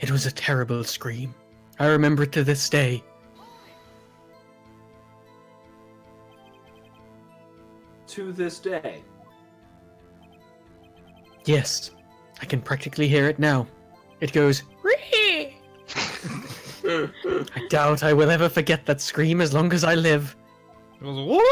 It was a terrible scream. I remember it to this day. To this day? Yes, I can practically hear it now. It goes, "Ree!" I doubt I will ever forget that scream as long as I live. It was.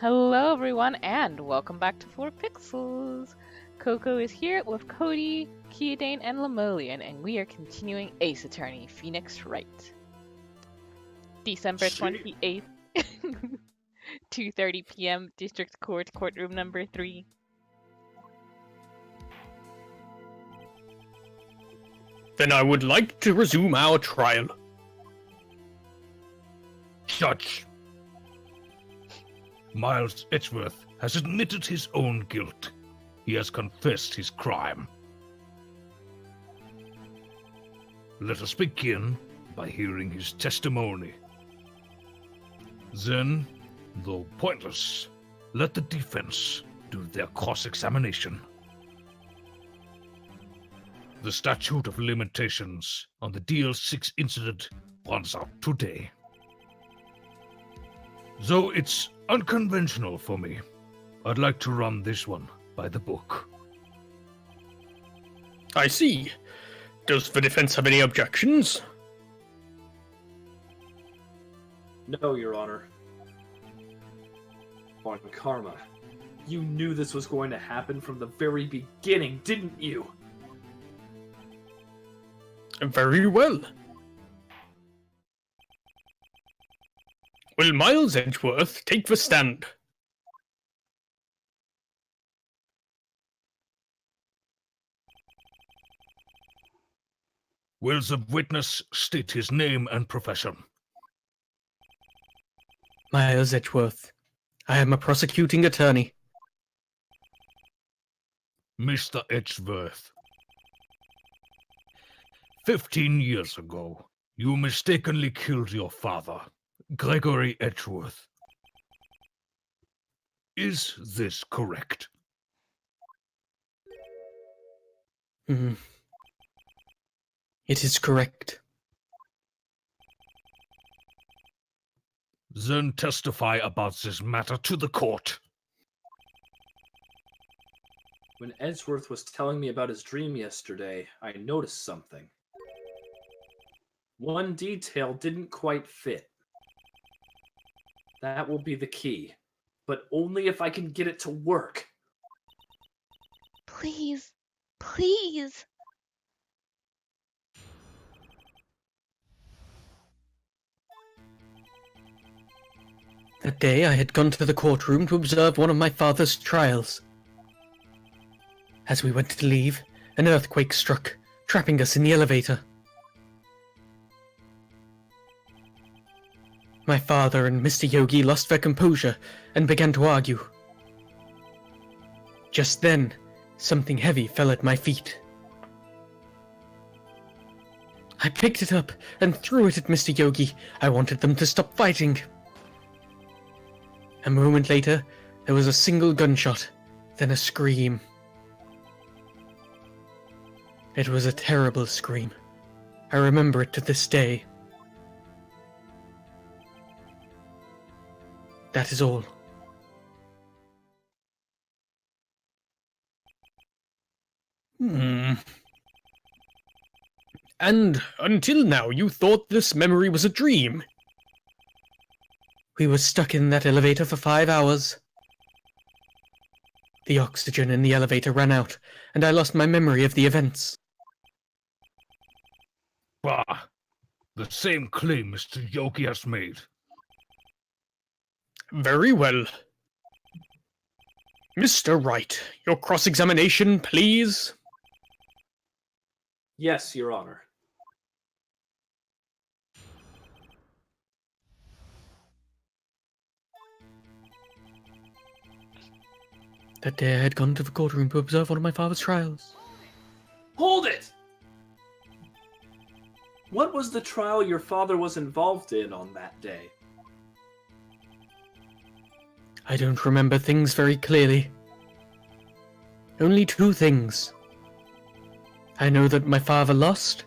Hello everyone and welcome back to 4pixels. Coco is here with Cody, KeaDane, and Lamoleon, and we are continuing Ace Attorney, Phoenix Wright. December 28th, 2:30 p.m. District Court, courtroom number 3. Then I would like to resume our trial. Judge, Miles Edgeworth has admitted his own guilt. He has confessed his crime. Let us begin by hearing his testimony. Then, though pointless, let the defense do their cross-examination. The statute of limitations on the DL6 incident runs out today. Though it's unconventional for me, I'd like to run this one by the book. I see. Does the defense have any objections? No, Your Honor. On karma, you knew this was going to happen from the very beginning, didn't you? Very well. Will Miles Edgeworth take the stand? Will the witness state his name and profession? Miles Edgeworth. I am a prosecuting attorney. Mr. Edgeworth. 15 years ago, you mistakenly killed your father, Gregory Edgeworth. Is this correct? It is correct. Then testify about this matter to the court. When Edgeworth was telling me about his dream yesterday, I noticed something. One detail didn't quite fit. That will be the key, but only if I can get it to work. Please, please. That day I had gone to the courtroom to observe one of my father's trials. As we went to leave, an earthquake struck, trapping us in the elevator. My father and Mr. Yogi lost their composure and began to argue. Just then, something heavy fell at my feet. I picked it up and threw it at Mr. Yogi. I wanted them to stop fighting. A moment later, there was a single gunshot, then a scream. It was a terrible scream. I remember it to this day. That is all. And until now you thought this memory was a dream? We were stuck in that elevator for 5 hours. The oxygen in the elevator ran out, and I lost my memory of the events. Bah! The same claim Mr. Yogi has made. Very well. Mr. Wright, your cross-examination, please. Yes, Your Honor. That day I had gone to the courtroom to observe one of my father's trials. Hold it! What was the trial your father was involved in on that day? I don't remember things very clearly. Only two things. I know that my father lost,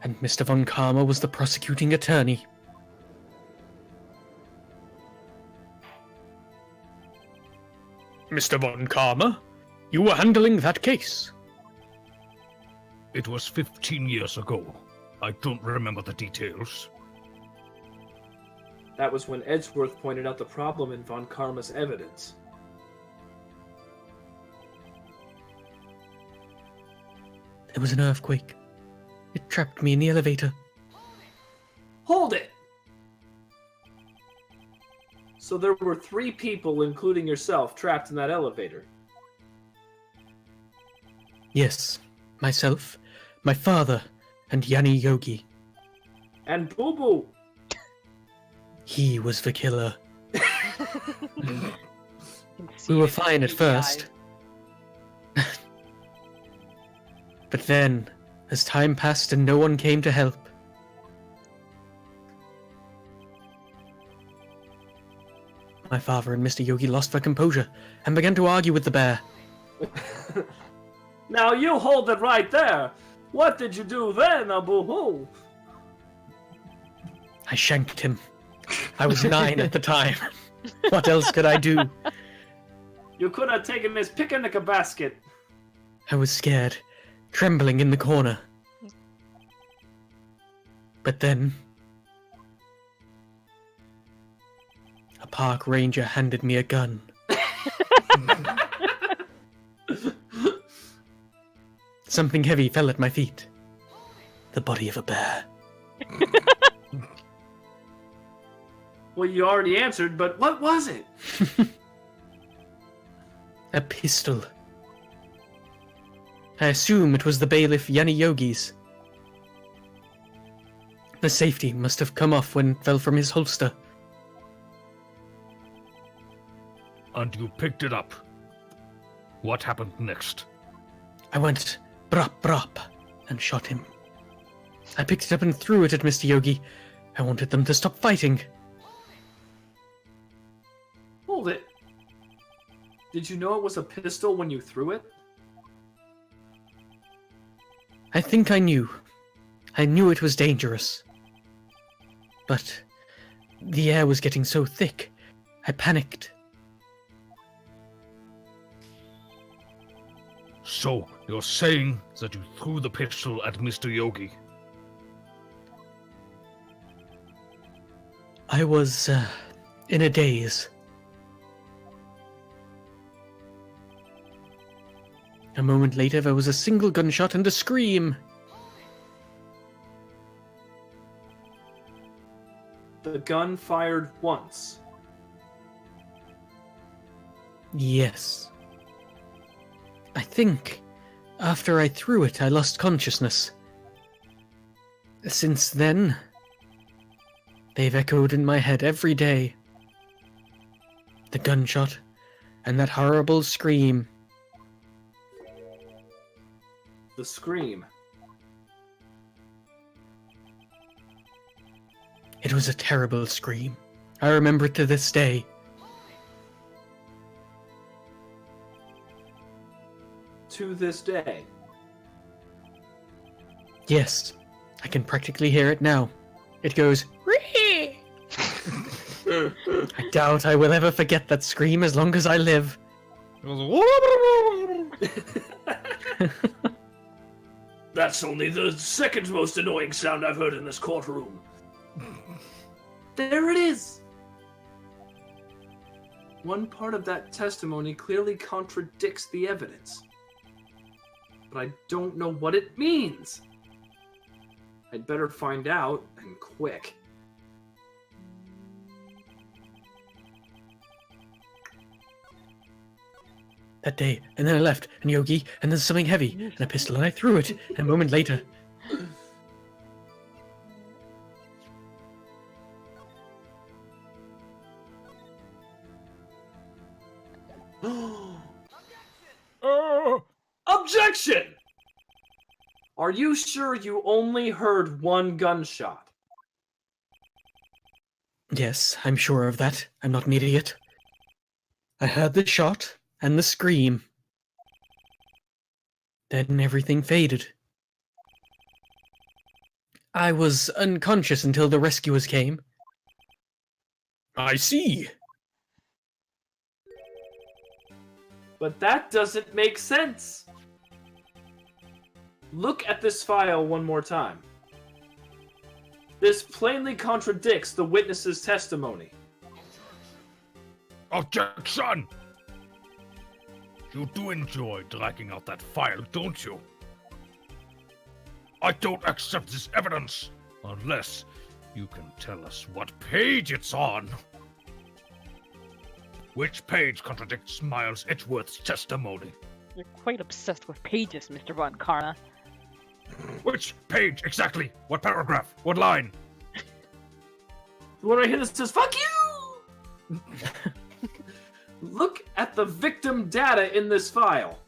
and Mr. von Karma was the prosecuting attorney. Mr. von Karma, you were handling that case. It was 15 years ago. I don't remember the details. That was when Edgeworth pointed out the problem in von Karma's evidence. There was an earthquake. It trapped me in the elevator. Hold it! So there were 3 people, including yourself, trapped in that elevator. Yes, myself, my father, and Yanni Yogi. And Boo Boo! He was the killer. We were fine at first. But then, as time passed and no one came to help, my father and Mr. Yogi lost their composure and began to argue with the bear. Now you hold it right there! What did you do then, Boo Hoo? I shanked him. I was 9 at the time. What else could I do? You could have taken his picnic basket. I was scared, trembling in the corner. But then, a park ranger handed me a gun. Something heavy fell at my feet. The body of a bear. Well, you already answered, but what was it? A pistol. I assume it was the bailiff Yanni Yogi's. The safety must have come off when it fell from his holster. And you picked it up. What happened next? I went brop brop and shot him. I picked it up and threw it at Mr. Yogi. I wanted them to stop fighting. Hold it. Did you know it was a pistol when you threw it? I think I knew. I knew it was dangerous. But the air was getting so thick, I panicked. So, you're saying that you threw the pistol at Mr. Yogi? I was, in a daze. A moment later, there was a single gunshot and a scream. The gun fired once. Yes. I think, after I threw it, I lost consciousness. Since then, they've echoed in my head every day. The gunshot, and that horrible scream. The scream. It was a terrible scream. I remember it to this day. To this day. Yes, I can practically hear it now. It goes, "Ree!" I doubt I will ever forget that scream as long as I live. It was That's only the second most annoying sound I've heard in this courtroom. There it is! One part of that testimony clearly contradicts the evidence. But I don't know what it means. I'd better find out, and quick. That day, and then I left, and Yogi, and then something heavy, and a pistol, and I threw it, and a moment later, Oh! Objection! Are you sure you only heard one gunshot? Yes, I'm sure of that. I'm not an idiot. I heard the shot and the scream. Then everything faded. I was unconscious until the rescuers came. I see. But that doesn't make sense. Look at this file one more time. This plainly contradicts the witness's testimony. Objection! You do enjoy dragging out that file, don't you? I don't accept this evidence unless you can tell us what page it's on. Which page contradicts Miles Edgeworth's testimony? You're quite obsessed with pages, Mr. Von Karma. Which page exactly? What paragraph? What line? The one right here that says, "Fuck you!" Look at the victim data in this file.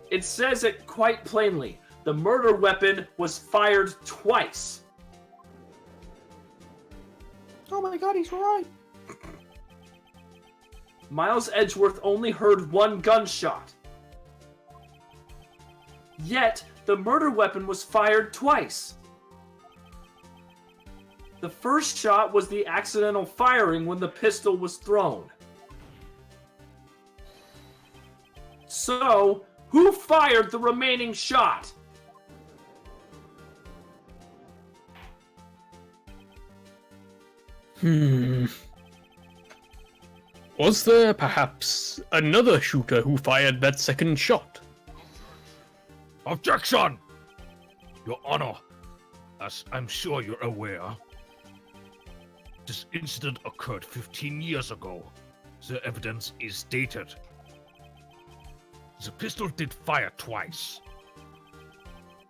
It says it quite plainly. The murder weapon was fired twice. Oh my god, he's right. Miles Edgeworth only heard one gunshot. Yet, the murder weapon was fired twice. The first shot was the accidental firing when the pistol was thrown. So, who fired the remaining shot? Was there perhaps another shooter who fired that second shot? Objection! Your Honor, as I'm sure you're aware, this incident occurred 15 years ago. The evidence is dated. The pistol did fire twice.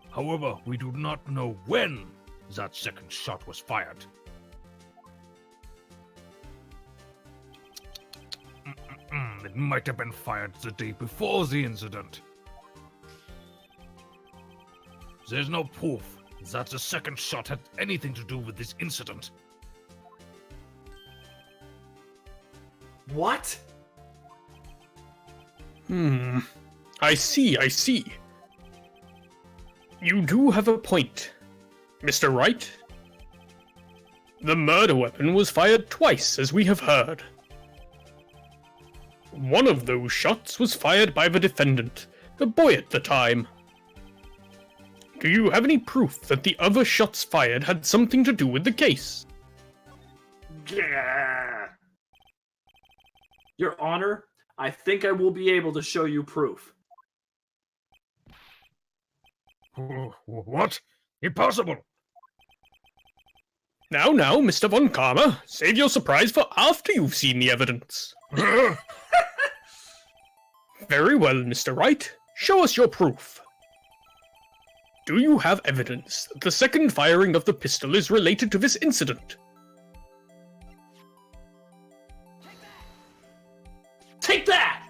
However, we do not know when that second shot was fired. It might have been fired the day before the incident. There's no proof that the second shot had anything to do with this incident. What? I see. You do have a point, Mr. Wright. The murder weapon was fired twice, as we have heard. One of those shots was fired by the defendant, a boy at the time. Do you have any proof that the other shots fired had something to do with the case? Yeah. Your Honor, I think I will be able to show you proof. What? Impossible! Now, Mr. Von Karma, save your surprise for after you've seen the evidence. Very well, Mr. Wright. Show us your proof. Do you have evidence that the second firing of the pistol is related to this incident? Take that!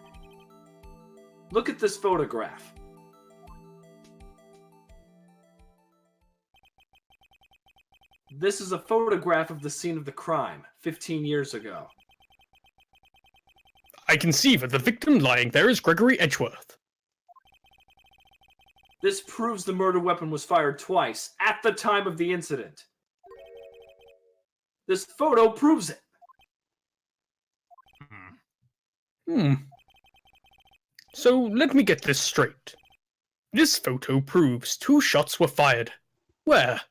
Look at this photograph. This is a photograph of the scene of the crime, 15 years ago. I can see that the victim lying there is Gregory Edgeworth. This proves the murder weapon was fired twice, at the time of the incident. This photo proves it. So let me get this straight. This photo proves 2 shots were fired. Where?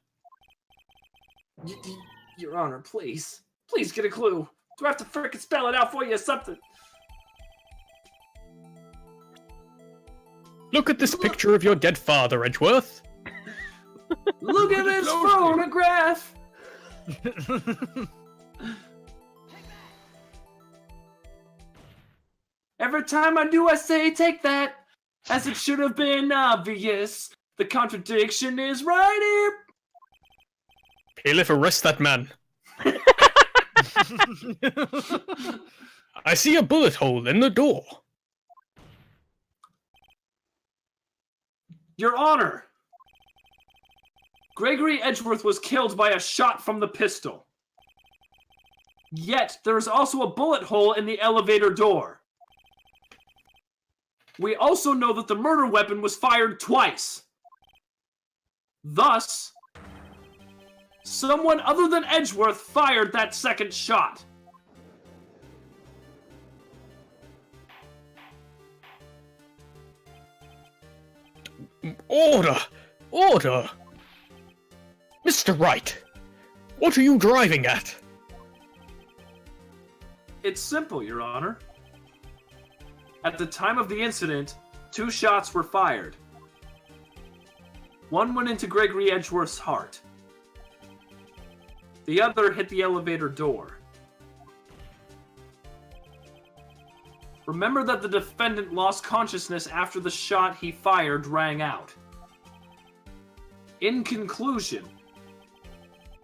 Your Honor, please. Please get a clue. Do I have to frickin' spell it out for you or something? Look at this picture of your dead father, Edgeworth. Look at this photograph! Every time I do, I say, take that. As it should have been obvious, the contradiction is right here. Bailiff, arrest that man. I see a bullet hole in the door. Your Honor, Gregory Edgeworth was killed by a shot from the pistol. Yet, there is also a bullet hole in the elevator door. We also know that the murder weapon was fired twice. Thus, someone other than Edgeworth fired that second shot. Order! Order! Mr. Wright, what are you driving at? It's simple, Your Honor. At the time of the incident, 2 shots were fired. One went into Gregory Edgeworth's heart. The other hit the elevator door. Remember that the defendant lost consciousness after the shot he fired rang out. In conclusion,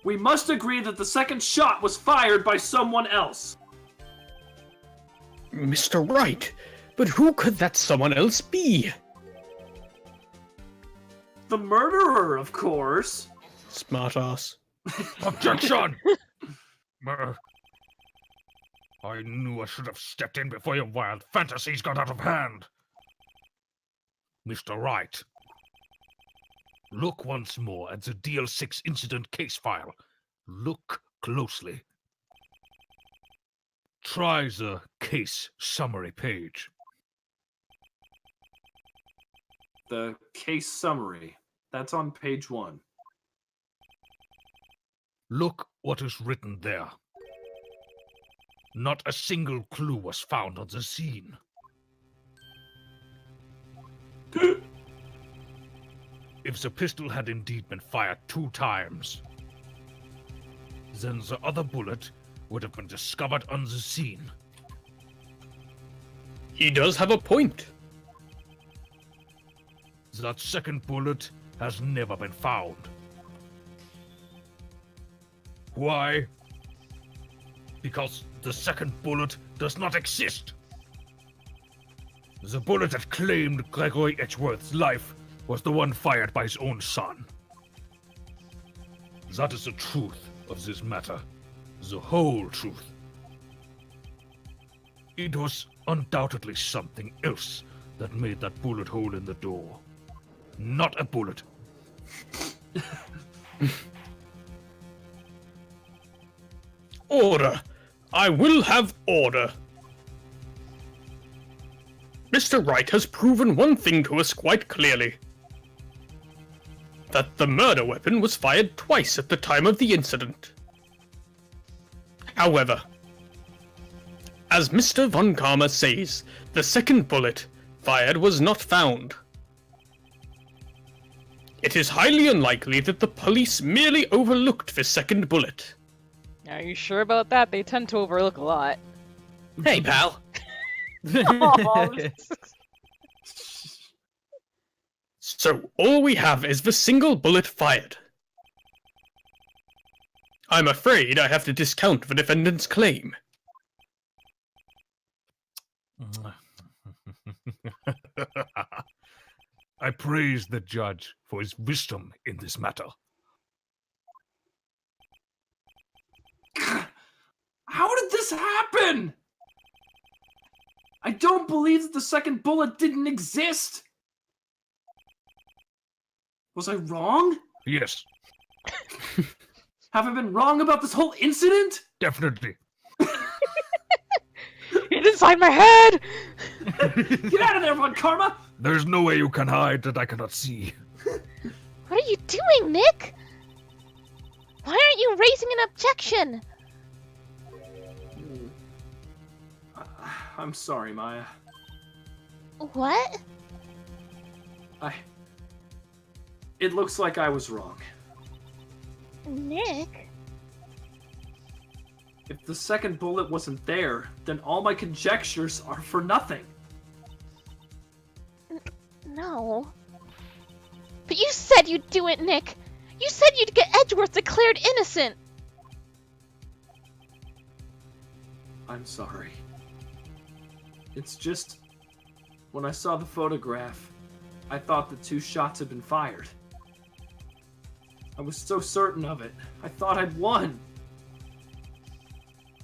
we must agree that the second shot was fired by someone else. Mr. Wright, but who could that someone else be? The murderer, of course. Smartass. Objection! I knew I should have stepped in before your wild fantasies got out of hand. Mr. Wright, look once more at the DL6 incident case file. Look closely. Try the case summary page. The case summary. That's on page 1. Look what is written there. Not a single clue was found on the scene. If the pistol had indeed been fired 2 times, then the other bullet would have been discovered on the scene. He does have a point. That second bullet has never been found. Why? Because the second bullet does not exist. The bullet that claimed Gregory Edgeworth's life was the one fired by his own son. That is the truth of this matter. The whole truth. It was undoubtedly something else that made that bullet hole in the door. Not a bullet. Order! I will have order! Mr. Wright has proven one thing to us quite clearly. That the murder weapon was fired twice at the time of the incident. However, as Mr. Von Karma says, the second bullet fired was not found. It is highly unlikely that the police merely overlooked the second bullet. Are you sure about that? They tend to overlook a lot. Hey, pal. So all we have is the single bullet fired. I'm afraid I have to discount the defendant's claim. I praise the judge for his wisdom in this matter. How did this happen? I don't believe that the second bullet didn't exist. Was I wrong? Yes, Have I been wrong about this whole incident? definitely. It's inside my head! Get out of there, Von Karma! There's no way you can hide that I cannot see. What are you doing, Nick? Why aren't you raising an objection? I'm sorry, Maya. What? It looks like I was wrong. Nick? If the second bullet wasn't there, then all my conjectures are for nothing. No. But you said you'd do it, Nick. You said you'd get Edgeworth declared innocent. I'm sorry. It's just, when I saw the photograph, I thought the 2 shots had been fired. I was so certain of it. I thought I'd won.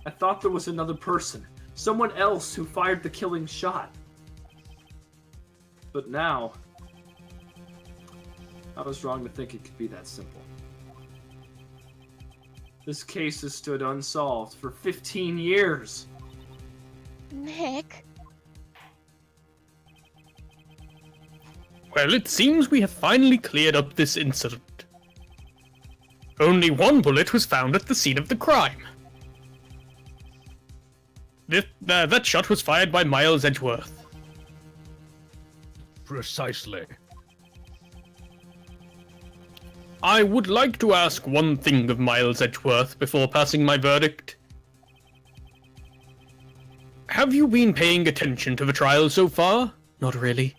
I thought there was another person, someone else who fired the killing shot. But now, I was wrong to think it could be that simple. This case has stood unsolved for 15 years. Nick. Well, it seems we have finally cleared up this incident. Only 1 bullet was found at the scene of the crime. That shot was fired by Miles Edgeworth. Precisely. I would like to ask one thing of Miles Edgeworth before passing my verdict. Have you been paying attention to the trial so far? Not really.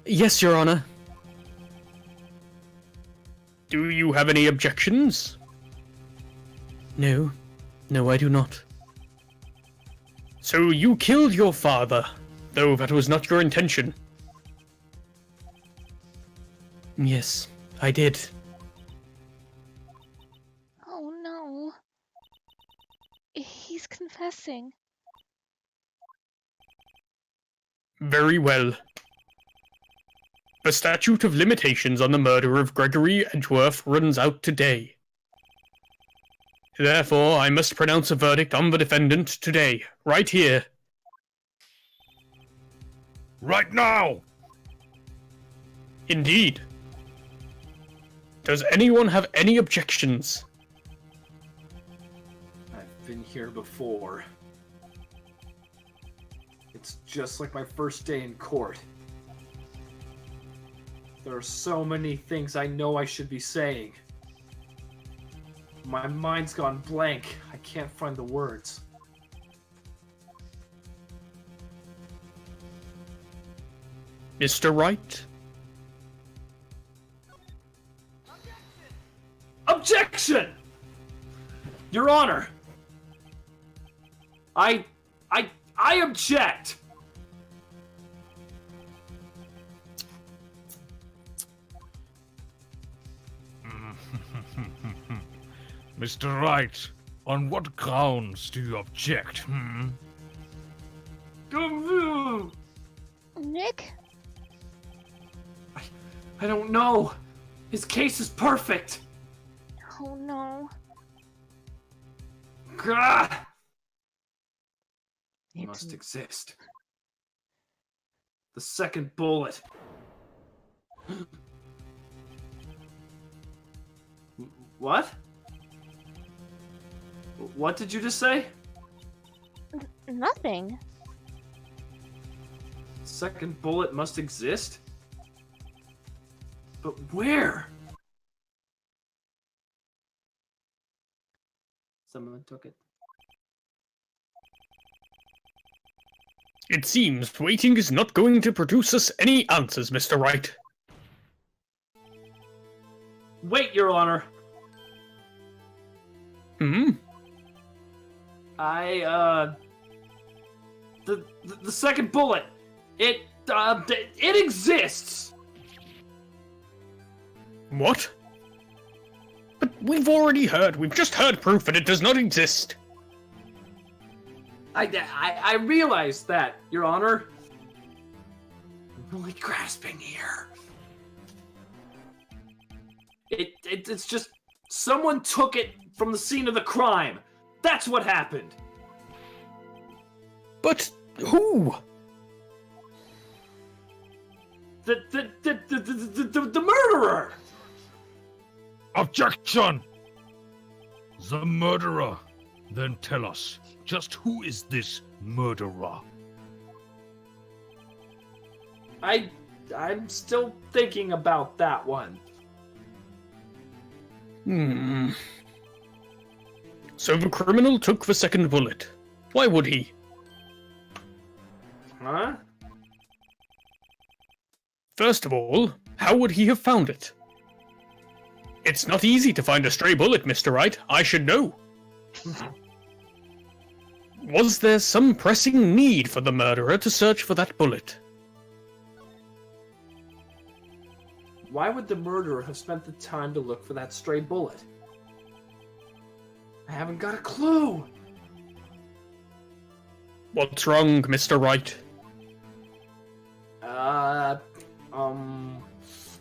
Yes, Your Honor. Do you have any objections? No. No, I do not. So you killed your father, though that was not your intention. Yes, I did. Oh no. He's confessing. Very well. The statute of limitations on the murder of Gregory Edgeworth runs out today. Therefore, I must pronounce a verdict on the defendant today, right here. Right now! Indeed. Does anyone have any objections? I've been here before. It's just like my first day in court. There are so many things I know I should be saying. My mind's gone blank. I can't find the words. Mr. Wright? Objection! Your Honor! I object! Mr. Wright, on what grounds do you object, Nick? I don't know. His case is perfect. Oh no. Gah! He It's- must exist. The second bullet. What? What did you just say? Nothing. Second bullet must exist? But where? Someone took it. It seems waiting is not going to produce us any answers, Mr. Wright. Wait, Your Honor. Hmm? The second bullet. It exists. What? But we've just heard proof that it does not exist. I realize that, Your Honor. I'm really grasping here. It's just someone took it from the scene of the crime. That's what happened. But who? The murderer. Objection! The murderer. Then tell us, just who is this murderer? I'm still thinking about that one. So the criminal took the second bullet. Why would he? Huh? First of all, how would he have found it? It's not easy to find a stray bullet, Mr. Wright. I should know. Was there some pressing need for the murderer to search for that bullet? Why would the murderer have spent the time to look for that stray bullet? I haven't got a clue. What's wrong, Mr. Wright?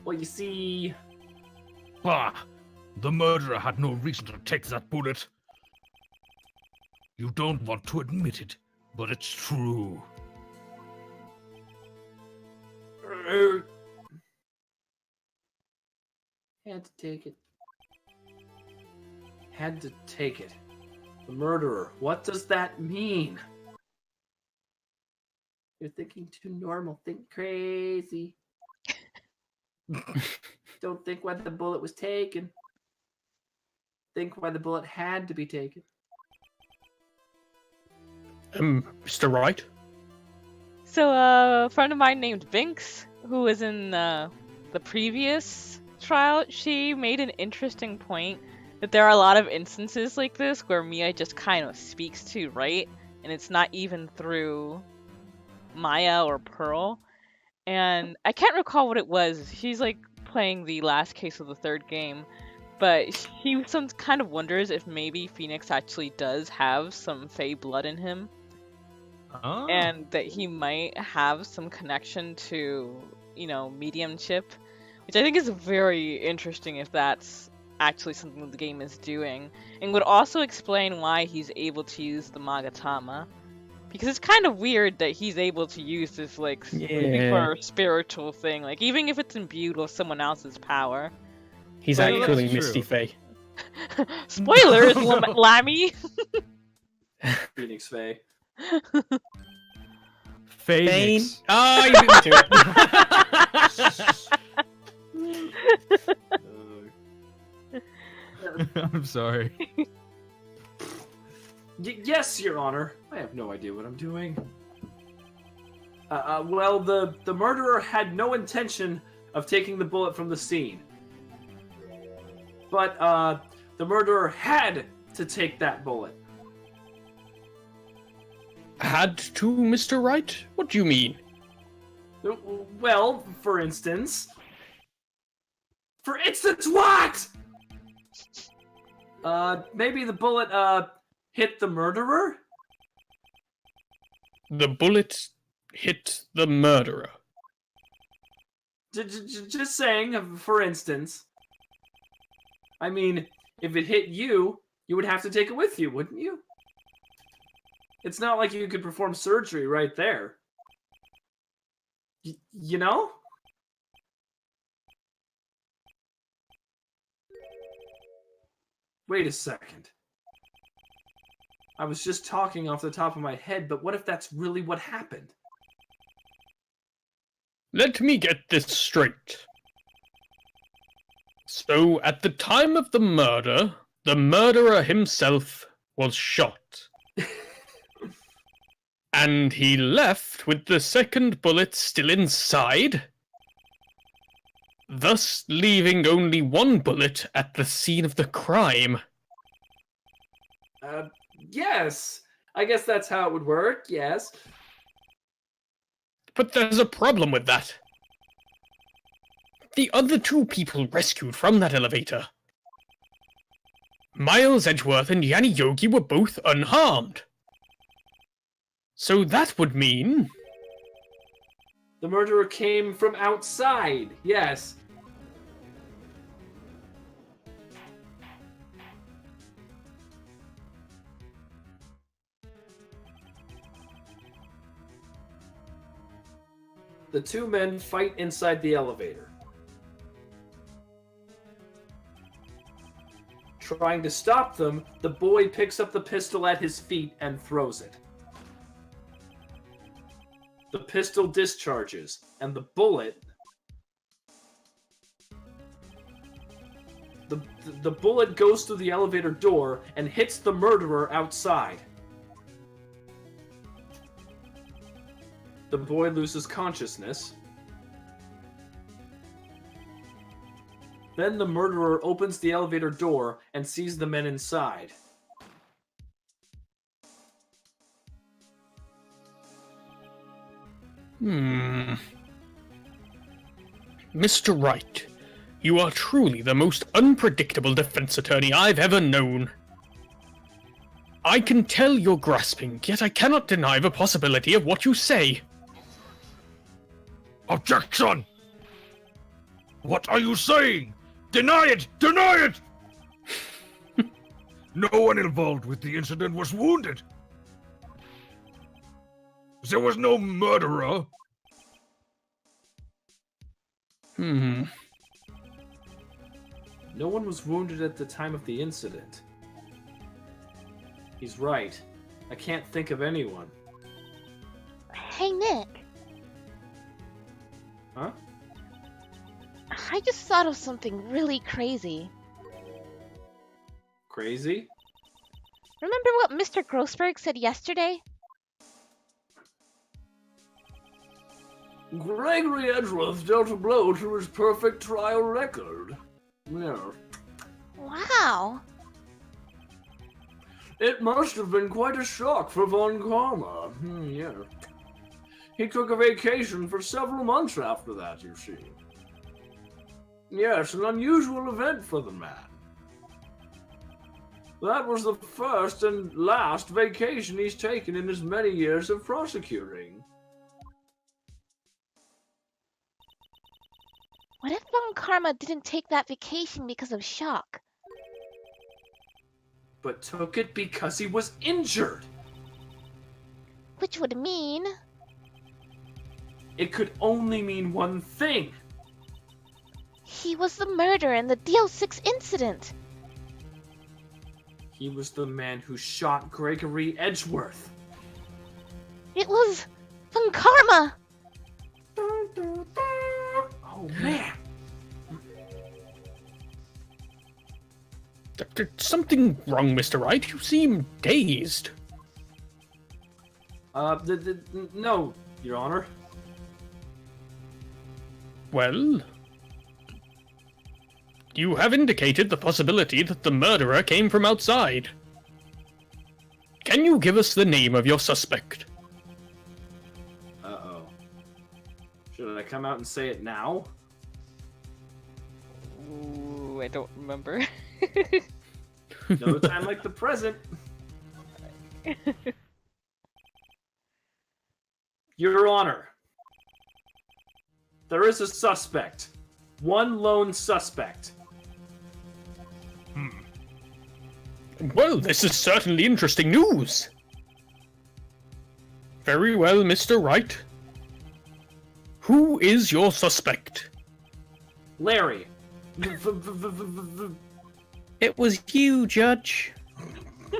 Well, you see... Bah! The murderer had no reason to take that bullet. You don't want to admit it, but it's true. Had to take it. Had to take it. The murderer. What does that mean? You're thinking too normal. Think crazy. Don't think why the bullet was taken. Think why the bullet had to be taken. Mr. Wright? So, a friend of mine named Binks, who was in the previous trial, she made an interesting point that there are a lot of instances like this where Mia just kind of speaks to Wright, and it's not even through Maya or Pearl. And I can't recall what it was. She's like playing the last case of the third game, but she kind of wonders if maybe Phoenix actually does have some Fey blood in him. Oh. And that he might have some connection to, mediumship, which I think is very interesting if that's actually something the game is doing, and would also explain why he's able to use the Magatama. Because it's kind of weird that he's able to use this, super spiritual thing, even if it's imbued with someone else's power. He's Well, actually that's Misty true. Fey. Spoilers, Lammy! Phoenix Faye. Phoenix. Oh, you beat me to it. I'm sorry. Yes, Your Honor. I have no idea what I'm doing. Well, the murderer had no intention of taking the bullet from the scene. But, the murderer had to take that bullet. Had to, Mr. Wright? What do you mean? Well, for instance... For instance, what?! Maybe the bullet, hit the murderer? The bullet hit the murderer. Just saying, for instance. I mean, if it hit you, you would have to take it with you, wouldn't you? It's not like you could perform surgery right there. You know? Wait a second. I was just talking off the top of my head, but what if that's really what happened? Let me get this straight. So, at the time of the murder, the murderer himself was shot. And he left with the second bullet still inside, thus leaving only one bullet at the scene of the crime. Yes. I guess that's how it would work, yes. But there's a problem with that. The other two people rescued from that elevator, Miles Edgeworth and Yanni Yogi, were both unharmed. So that would mean... The murderer came from outside, yes. The two men fight inside the elevator. Trying to stop them, the boy picks up the pistol at his feet and throws it. The pistol discharges, and the bullet... The bullet goes through the elevator door and hits the murderer outside. The boy loses consciousness. Then the murderer opens the elevator door and sees the men inside. Mr. Wright, you are truly the most unpredictable defense attorney I've ever known. I can tell you're grasping, yet I cannot deny the possibility of what you say. Objection! What are you saying? Deny it! Deny it! No one involved with the incident was wounded. There was no murderer. No one was wounded at the time of the incident. He's right. I can't think of anyone. Hey, Nick. Huh? I just thought of something really crazy. Crazy? Remember what Mr. Grossberg said yesterday? Gregory Edgeworth dealt a blow to his perfect trial record. Yeah. Wow. It must have been quite a shock for Von Karma. Yeah. He took a vacation for several months after that, you see. Yes, an unusual event for the man. That was the first and last vacation he's taken in his many years of prosecuting. What if Von Karma didn't take that vacation because of shock? But took it because he was injured. Which would mean... It could only mean one thing. he was the murderer in the DL6 incident. He was the man who shot Gregory Edgeworth. It was Von Karma. Oh, man. There's something wrong, Mr. Wright. You seem dazed. No, Your Honor. Well, you have indicated the possibility that the murderer came from outside. Can you give us the name of your suspect? Uh-oh. Should I come out and say it now? Ooh, I don't remember. No time like the present. Your Honor. There is a suspect. One lone suspect. Well, this is certainly interesting news. Very well, Mr. Wright. Who is your suspect? Larry. It was you, Judge.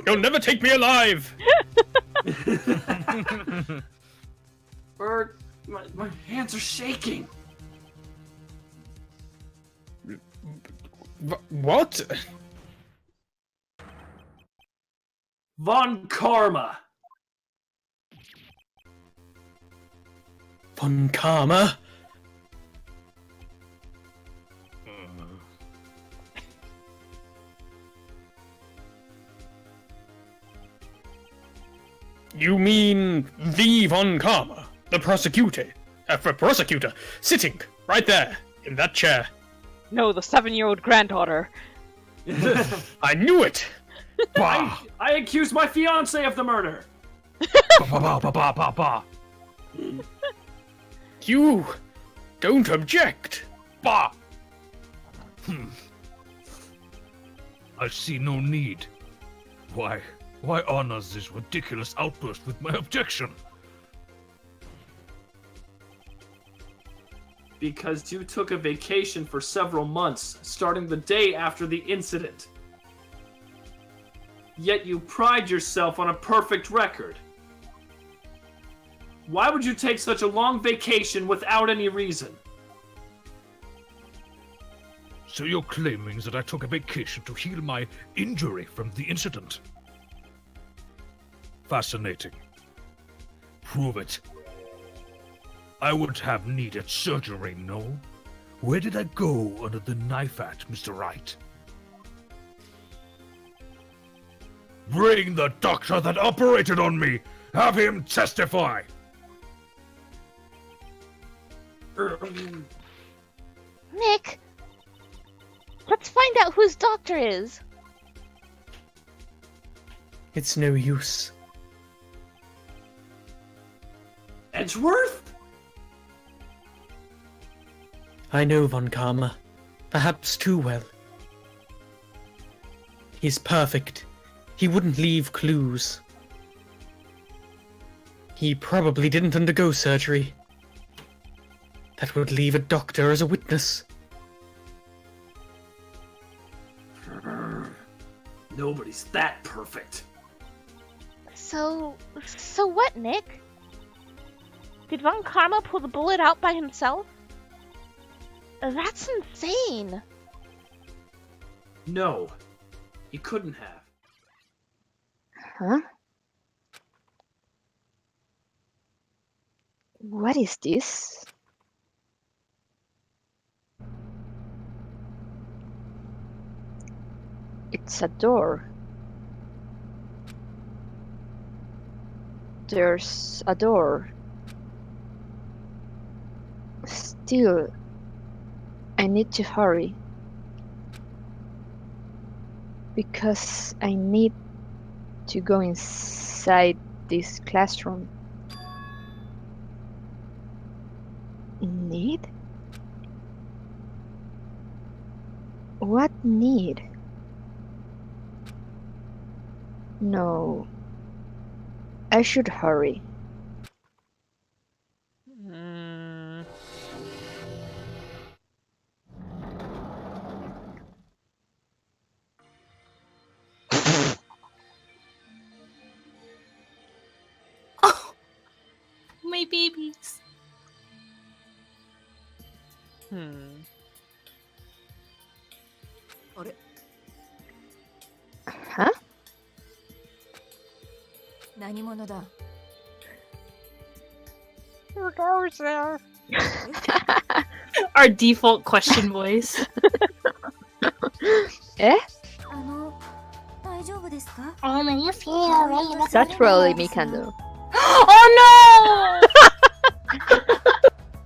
You'll never take me alive! Bert, my hands are shaking. What? Von Karma. Von Karma? You mean the Von Karma, the prosecutor, sitting right there in that chair. No, the 7-year-old granddaughter. I knew it. Bah. I accuse my fiancé of the murder. You don't object. Bah! I see no need. Why honor this ridiculous outburst with my objection? Because you took a vacation for several months, starting the day after the incident. Yet you pride yourself on a perfect record. Why would you take such a long vacation without any reason? So you're claiming that I took a vacation to heal my injury from the incident? Fascinating. Prove it. I would have needed surgery, no? Where did I go under the knife at, Mr. Wright? Bring the doctor that operated on me! Have him testify! Nick! Let's find out whose doctor is! It's no use. Edgeworth? I know Von Karma. Perhaps too well. He's perfect. He wouldn't leave clues. He probably didn't undergo surgery. That would leave a doctor as a witness. Nobody's that perfect. So what, Nick? Did Von Karma pull the bullet out by himself? That's insane. No, he couldn't have. Huh? What is this? It's a door. There's a door. Still, I need to hurry. Because I need to go inside this classroom. Need? What need? No. I should hurry. My babies. Huh? 何者だ Who goes there? Our default question voice. え 大丈夫ですか That's probably Mikando. Oh